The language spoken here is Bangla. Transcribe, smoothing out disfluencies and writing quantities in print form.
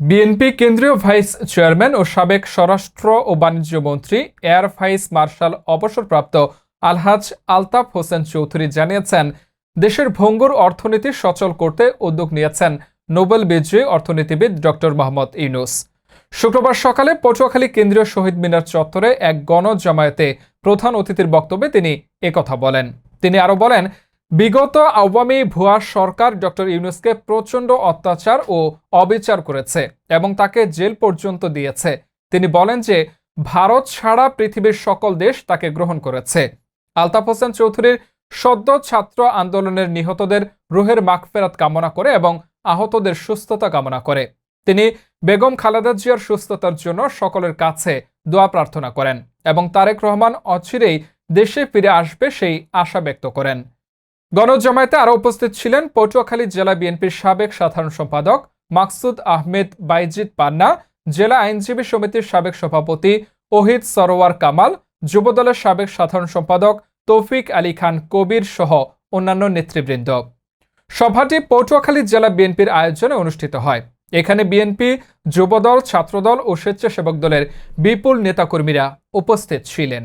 বিএনপি কেন্দ্রীয় ভাইস চেয়ারম্যান ও সাবেক স্বরাষ্ট্র ও বাণিজ্য মন্ত্রী এয়ার ভাইস মার্শাল অবসরপ্রাপ্ত আলহাজ আলতাফ হোসেন চৌধুরী জানিয়েছেন, দেশের ভঙ্গুর অর্থনীতি সচল করতে উদ্যোগ নিয়েছেন নোবেল বিজয়ী অর্থনীতিবিদ ডক্টর মোহাম্মদ ইউনূস। শুক্রবার সকালে পটুয়াখালী কেন্দ্রীয় শহীদ মিনার চত্বরে এক গণজামায়াতে প্রধান অতিথির বক্তব্যে তিনি একথা বলেন। তিনি আরো বলেন, বিগত আওয়ামী ভুয়া সরকার ডক্টর ইউনূসকে প্রচণ্ড অত্যাচার ও অবিচার করেছে এবং তাকে জেল পর্যন্ত দিয়েছে। তিনি বলেন যে ভারত ছাড়া পৃথিবীর সকল দেশ তাকে গ্রহণ করেছে। আলতাফ হোসেন চৌধুরীর সদ্য ছাত্র আন্দোলনের নিহতদের রুহের মাগফিরাত কামনা করে এবং আহতদের সুস্থতা কামনা করে। তিনি বেগম খালেদা জিয়ার সুস্থতার জন্য সকলের কাছে দোয়া প্রার্থনা করেন এবং তারেক রহমান অচিরেই দেশে ফিরে আসবে সেই আশা ব্যক্ত করেন। গণজামায়াতে আরও উপস্থিত ছিলেন পটুয়াখালী জেলা বিএনপির সাবেক সাধারণ সম্পাদক মাকসুদ আহমেদ বাইজিদ পান্না, জেলা আইনজীবী সমিতির সাবেক সভাপতি ওহিদ সরোয়ার কামাল, যুবদলের সাবেক সাধারণ সম্পাদক তৌফিক আলী খান কবির সহ অন্যান্য নেতৃবৃন্দ। সভাটি পটুয়াখালী জেলা বিএনপির আয়োজনে অনুষ্ঠিত হয়। এখানে বিএনপি, যুবদল, ছাত্রদল ও স্বেচ্ছাসেবক দলের বিপুল নেতাকর্মীরা উপস্থিত ছিলেন।